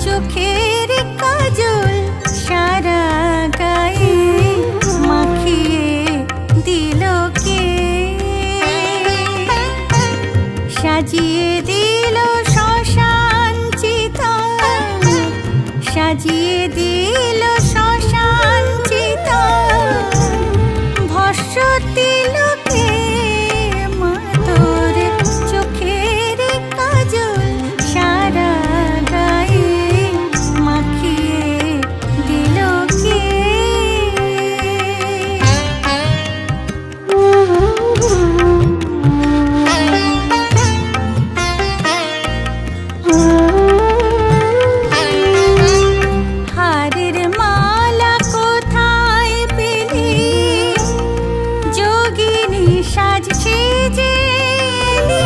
চোখের কাজল সারা গায়ে মাখিয়ে দিল কে? সাজিয়ে দিল শ্মশান চিতা, সাজিয়ে দিল শ্মশান চিতা, ভস্য তিলকে মা তোর চোখের কাজল সারা গায়ে মাখিয়ে দিল কে? হারের মালা কোথায় পেলি, যোগিনী সাজ সেজে এলি?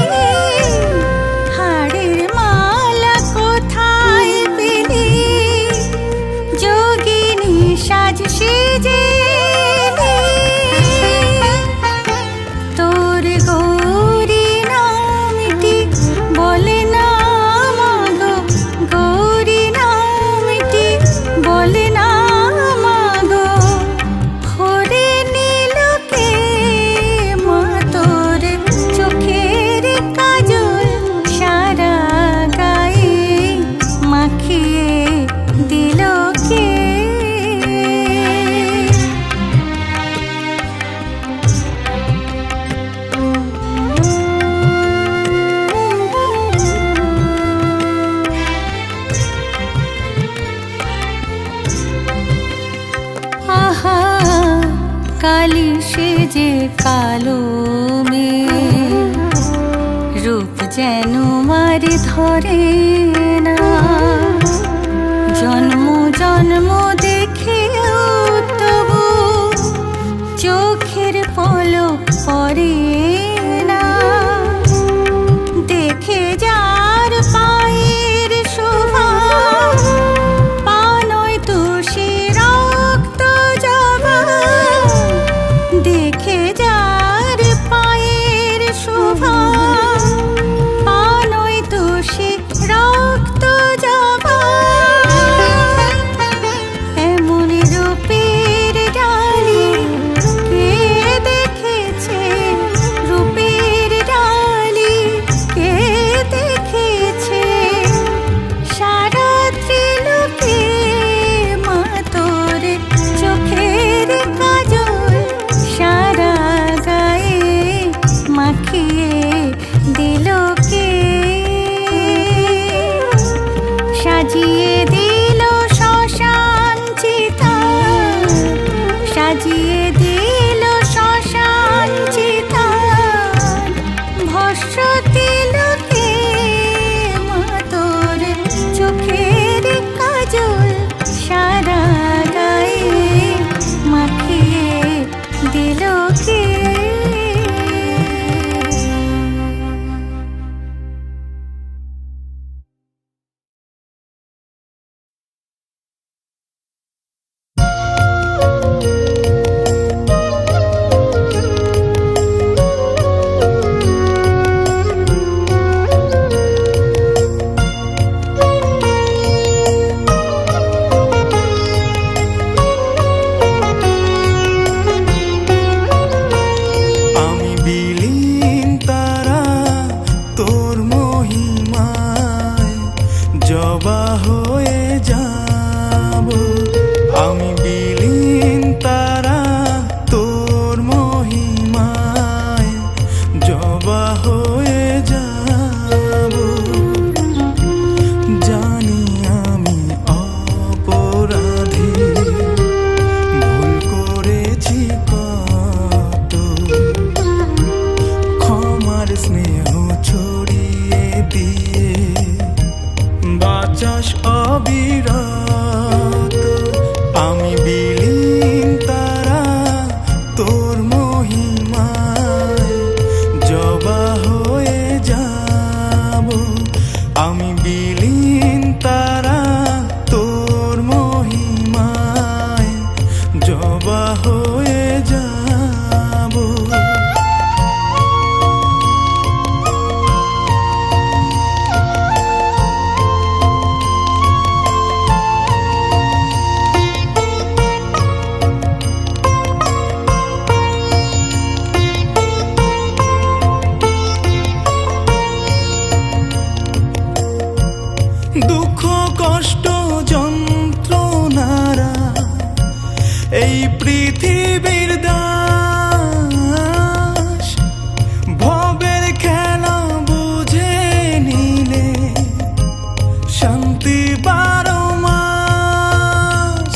হারের মালা কোথায় পেলি, যোগিনী সাজ সেজে এলি? তোর গৌরী নামটি বলে না মাগো, গৌরী নামটি বলে না মাগো, ভরে নিল কে? মা তোর চোখের কাজল সারা গায়ে মাখিয়ে দিল কে? আহা কালি সেজে কালো মেয়ে, রূপ যেন আর ধরে না। জন্ম জন্ম দেখেও তবু চোখের পলক পড়ে না। দেখে যার পায়ের শোভা, পা নয় তুষি রক্ত জবা। দেখে যার পায়ের শোভা, পা নয় তুষি রক্ত জবা। এমন রূপের ডালি কে দেখেছে, রূপের ডালি কে দেখেছে? সারা ত্রিলোকে মা তোর চোখের কাজল সারা গায়ে মাখিয়ে দিল কে? সাজিয়ে দিল শ্মশান চিতা, সাজিয়ে দিল শ্মশান চিতা, ভস্য তিলকে মা তোর চোখের কাজল সারা গায়ে মাখিয়ে দিল কে? আমি বিলীন তারা তোর মহিমায় জবা হয়ে যাব। আমি বিলীন তারা তোর মহিমায় জবা হয়ে যাব। জানি আমি অপরাধী, ভুল করেছি কত, ক্ষমার স্নেহ ছড়িয়ে দিয়ে বাঁচাস অবিরত। আমি বিলীন তারা তোর মহিমায় জবা হয়ে যাব। আমি বিলীন তারা তোর মহিমায় জবা হয়ে যাব। দুঃখ কষ্ট যন্ত্রণারা এই পৃথিবীর দাস, ভবের খেলা বুঝে নিলে শান্তি 12 মাস।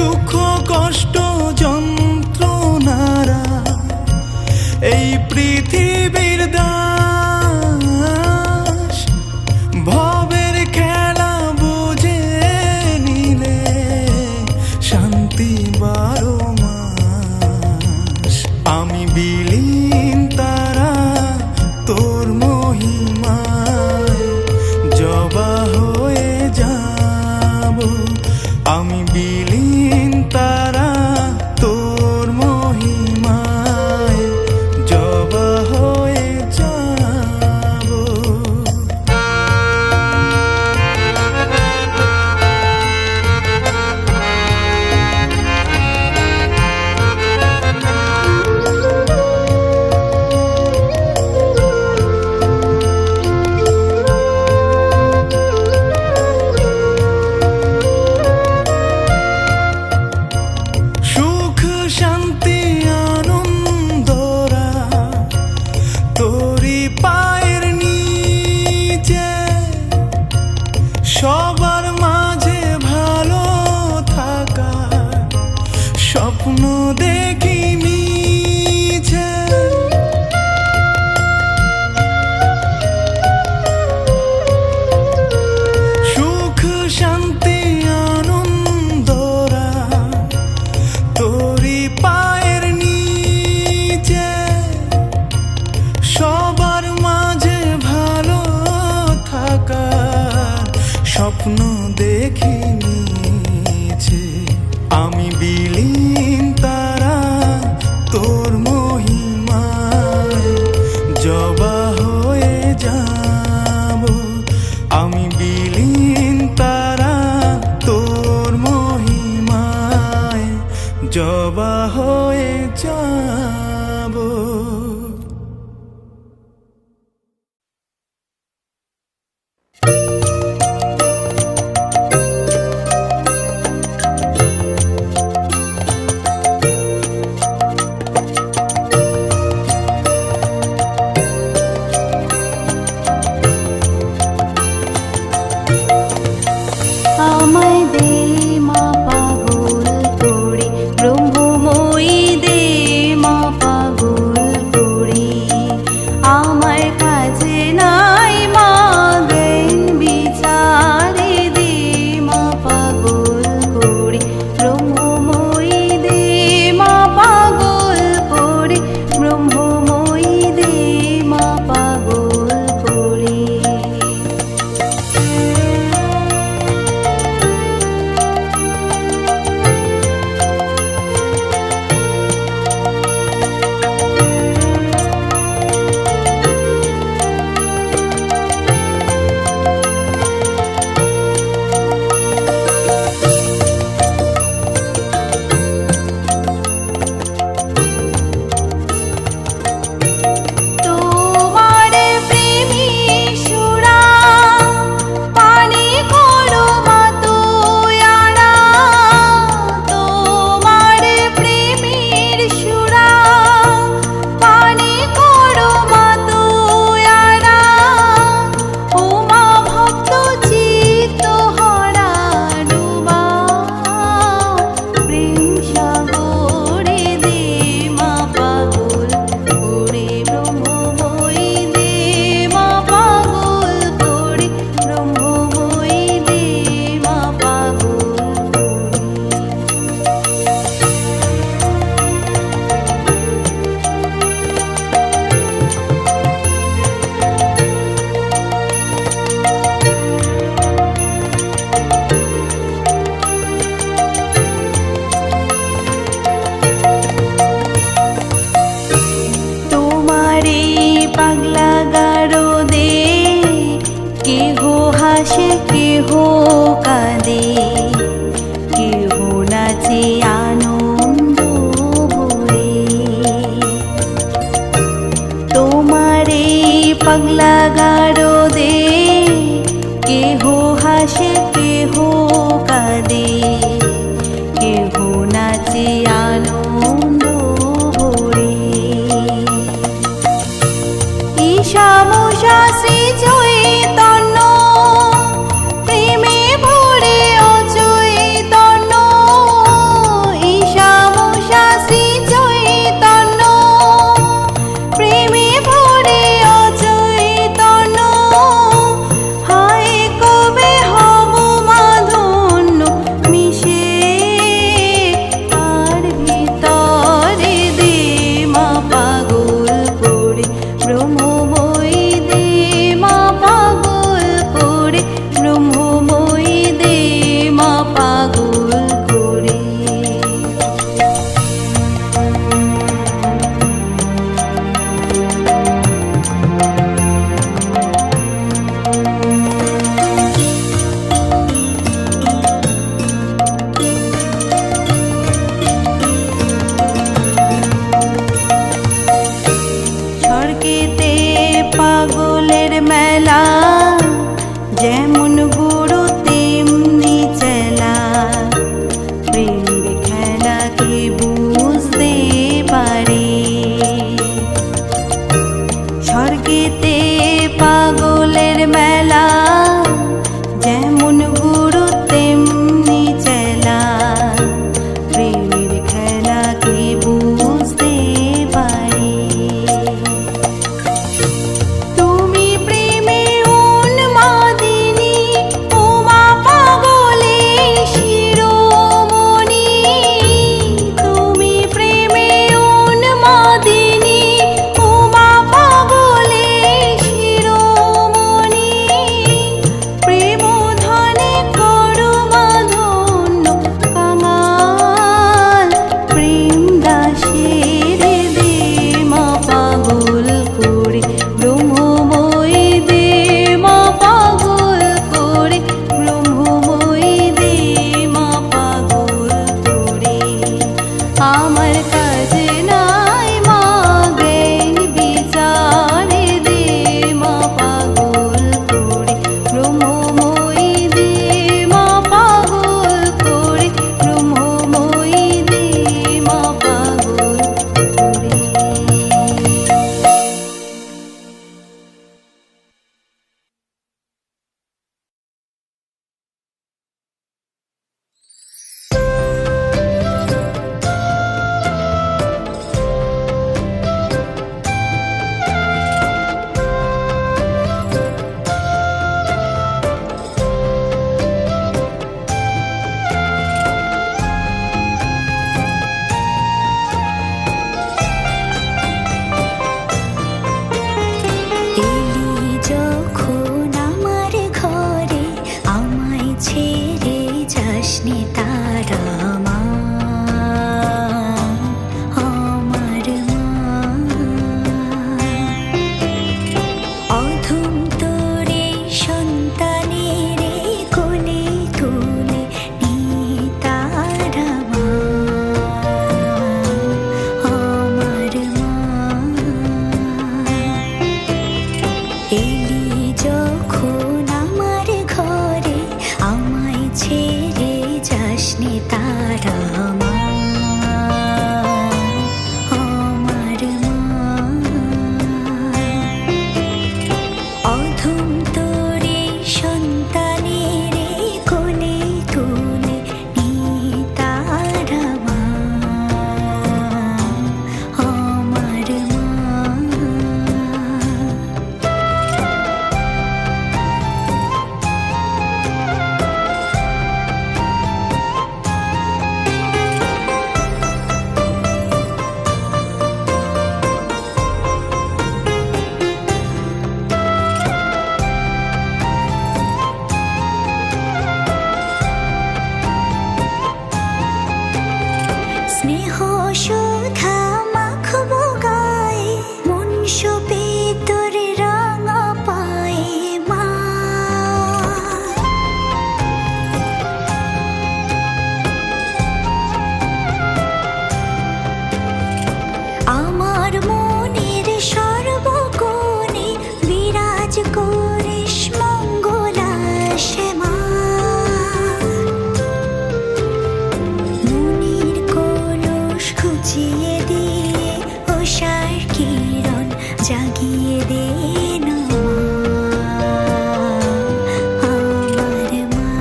দুঃখ কষ্ট যন্ত্রণারা এই পৃথিবীর দাস, ভবের খেলা বুঝে নিলে শান্তি 12 মাস। আমি বিলীন তারা তোর মহিমায় জবা হয়ে যাব। আমি বিলীন তারা তোর মহিমায় জবা হয়ে যাব। সুখ শান্তি আনন্দরা তোরি পায়ের নিচে, সবার মাঝে ভালো থাকা স্বপ্ন দেখি মিছে। সুখ শান্তি আনন্দরা তোরি পায়ের নিচে, সবার মাঝে ভালো থাকা স্বপ্ন দেখি নিয়েছে। আমি বিলীন তারা তোর মহিমায় জবা হয়ে যাব। আমি বিলীন তারা তোর মহিমায় জবা হয়ে যাব। পাগলা গারো দে, কেহ হাসে কেহ কাঁদে, কেহ নাচে আনন্দ ভরে। ঈশামশা শ্রী চৈতন্য, প্রেমে ভরে অচৈতন্য। ঈশামশা শ্রী চৈতন্য, প্রেমে ভরে অচৈতন্য। হায় কবে হব মাধন্য মিশে তার ভিতরে, দে মা পাগল করে ব্রহ্মময়ী, দে মা যেদিন আমার মা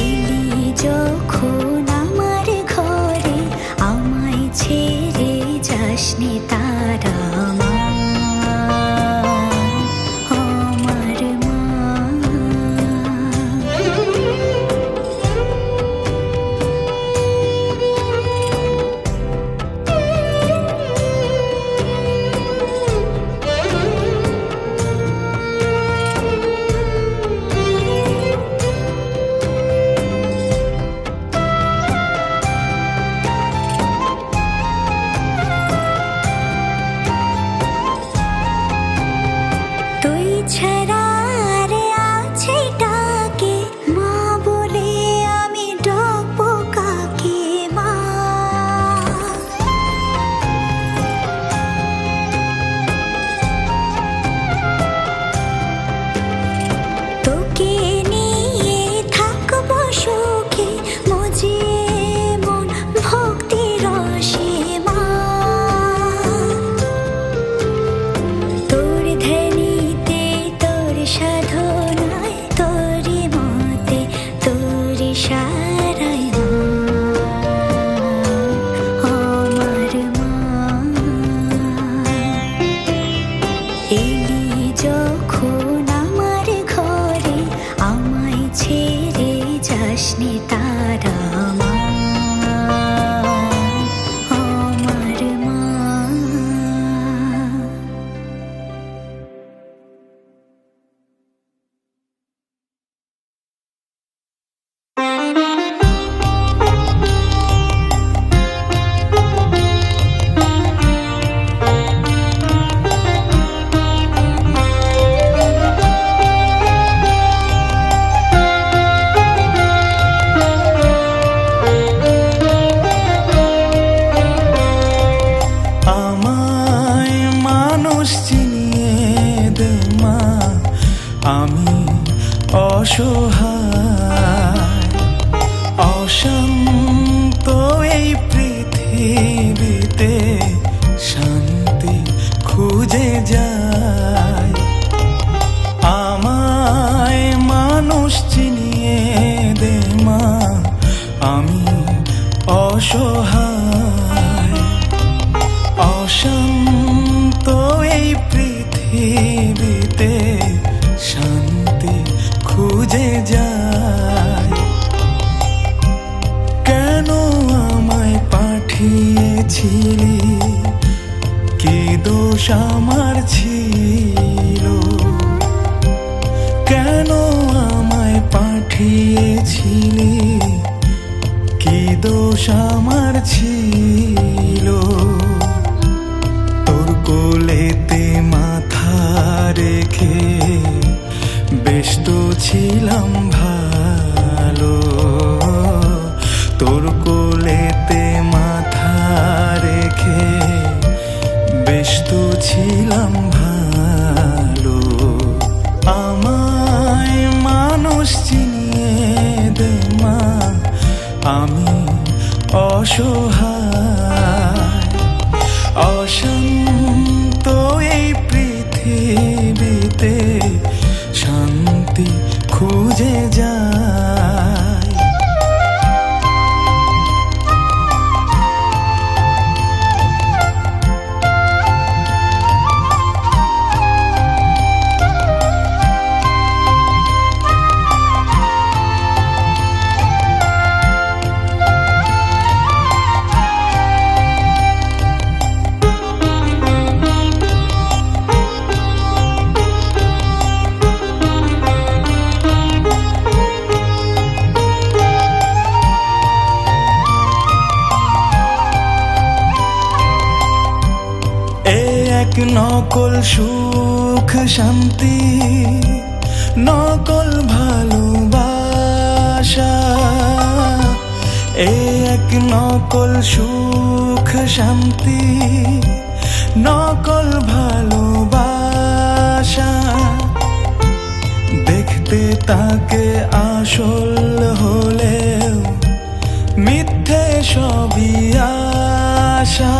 এলি যখন আমার ঘরে, আমায় ছেড়ে যাসনি তারা মা, আমার মা। তুই ছাড়া আর আছে ডাকে মা বলে, আমি ডাকবো কাকে মা? তোকে নিয়ে থাকবো সুখে, মজিয়ে মন ভক্তি রসে মা। তোর ধ্যানিতে, তোর সাধনায়, তোরই মতে, তোর ইশারায় মা, আমার মা। এলি যখন আমার ঘরে, আমায় ছেড়ে যাসনি তারা মা, আমার মা। আমায় মানুষ চিনিয়ে দে মা, আমি অসহায়, অশান্ত এই পৃথিবীতে শান্তি খুঁজে যাই। আমায় মানুষ চিনিয়ে দে মা, আমি অসহায়, অশান্ত এই পৃথিবীতে শান্তি খুঁজে যাই। কেন আমায় পাঠিয়েছিলি, কি দোষ আমার ছিল? কেন আমায় পাঠিয়েছিলি, কি দোষ আমার ছিল? তোর কোলেতে মাথা রেখে বেশ তো ছিলাম ভালো, তোর কোলেতে মাথা রেখে বেশ তো ছিলাম ভালো। আমায় মানুষ চিনিয়ে দে মা, আমি অসহায়, অশান্ত এই পৃথিবীতে শান্তি খুঁজে যাই। এক নকল সুখ শান্তি, নকল ভালোবাসা, এক নকল সুখ শান্তি, নকল ভালোবাসা। দেখতে তাকে আসল হলেও মিথ্যে সবই আশা।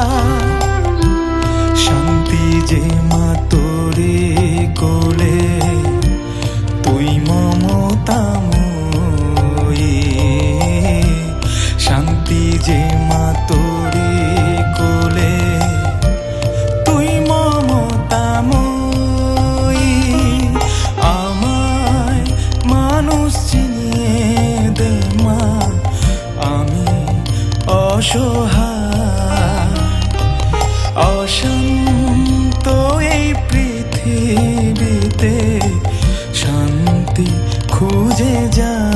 অশান্ত এই পৃথিবীতে শান্তি খুঁজে যায়।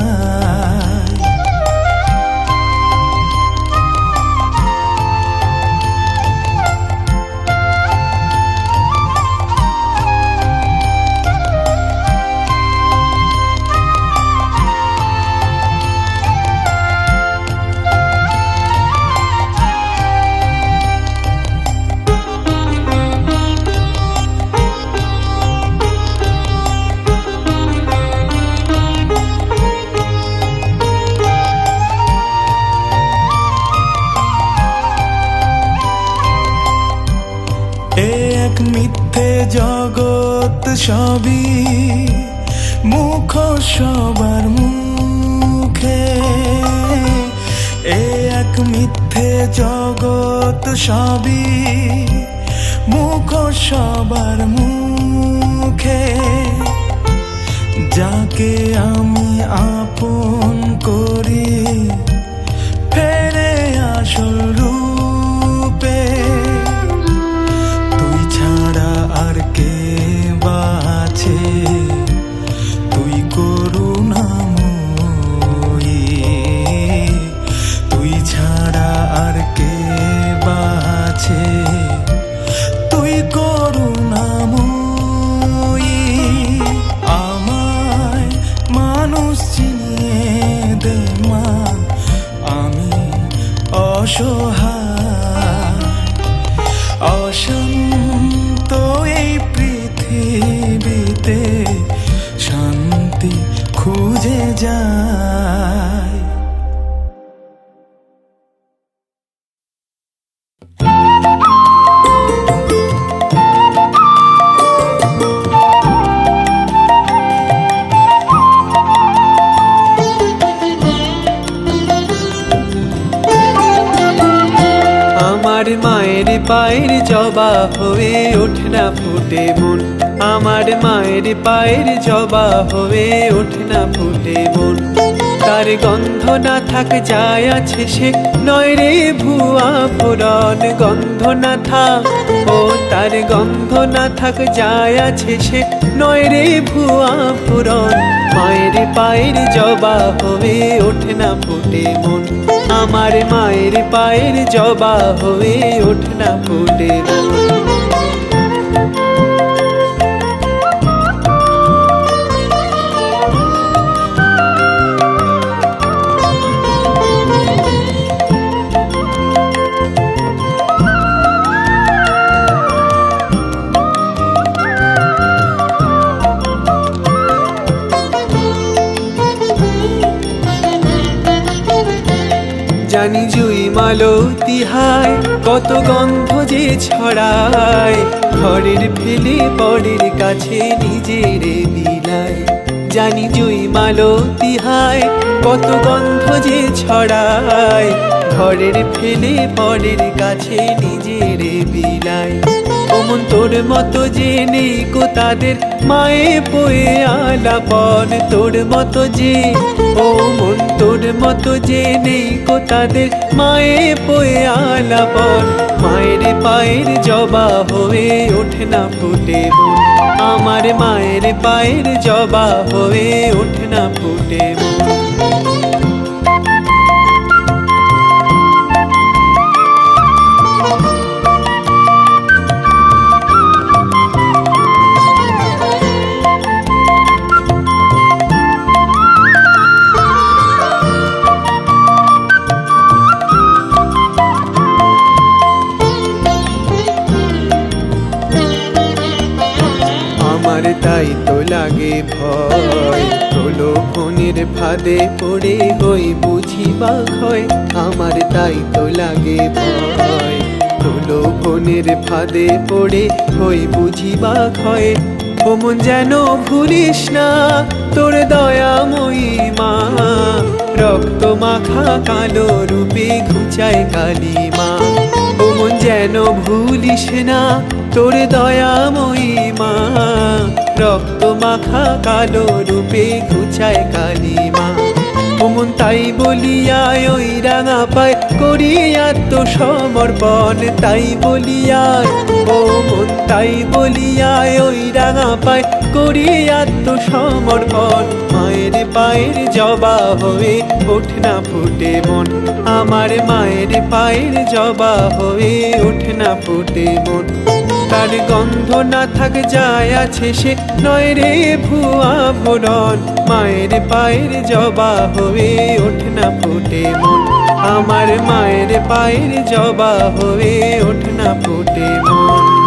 এক মিথ্যে জগৎ সবই মুখোশ সবার মুখে, এক মিথ্যে জগৎ সবই মুখোশ সবার মুখে। যাকে আমি আপন করি ফেরে আসল রূপে, তুই ছাড়া আর কে বাছে, তুই করুণাময়ী, তুই ছাড়া আর কে বাছে, তুই করুণাময়ী। আমায় মানুষ চিনিয়ে দে মা, আমি অসহায়। অশান্ত এই পৃথিবীতে শান্তি খুঁজে যায়। আমার মায়ের পায়ের জবা হয়ে ওঠে না ফুটে মন, আমার মায়ের পায়ের জবা হয়ে ওঠে না ফুটে মন। তার গন্ধ না থাক যায় আছে সে নয় রে ভুয়া ফোড়ন, গন্ধ না থাক ও তার গন্ধ না থাক যায় আছে সে নয় রে ভুয়া ফোড়ন। মায়ের পায়ের জবা হয়ে ওঠে না ফুটে মন, আমার মায়ের পায়ের জবা হয়ে ওঠে না ফুটে মন। জানি জুই মালতী হায় কত গন্ধ যে ছড়ায়, ঘরের ফেলে পরের কাছে নিজের বিলায়। জানি জুই মালতী হায় কত গন্ধ যে ছড়ায়, ঘরের ফেলে পরের কাছে নিজের বিলায়। ওমন তোর মতো যে নেই কো তাদের মায়ে পয়ে আলাপন, তোর মতো যে ও মন তোর মতো যে নেই কো তাদের মায়ে পয়ে আলাপন। মায়ের পায়ের জবা হয়ে ওঠে না ফুটে মন, আমার মায়ের পায়ের জবা হয়ে ওঠে না ফুটে মন। আমার তাই তো লাগে ভয়, প্রলোভনের ফাঁদে পড়ে হই বুঝি বা ক্ষয়। আমার তাই তো লাগে ভয়, প্রলোভনের ফাঁদে পড়ে হই বুঝি বা ক্ষয়। ও মন যেন ভুলিস না তোর দয়াময়ী মা, রক্ত মাখা কালো রূপে ঘুচায় কালী মা। ও মন যেন ভুলিস না তোর দয়াময়ী মা, রক্ত মাখা কালো রূপে ঘুচায় কালী মা। ও মন তাই বলিয়ায় ওই রাঙা পায় করি আত্মসমর্পণ, তাই বলিয়ায় ও মন তাই বলিয়ায় ওই রাঙা পায় করি আত্মসমর্পণ। মায়ের পায়ের জবা হয়ে ওঠ না ফুটে মন, আমার মায়ের পায়ের জবা হয়ে ওঠ না ফুটে মন। তার গন্ধ না থাক যায় আছে সে নয় রে ভুয়া ভরণ, মায়ের পায়ের জবা হয়ে ওঠ না ফুটে মন, আমার মায়ের পায়ের জবা হয়ে ওঠ না ফুটে মন।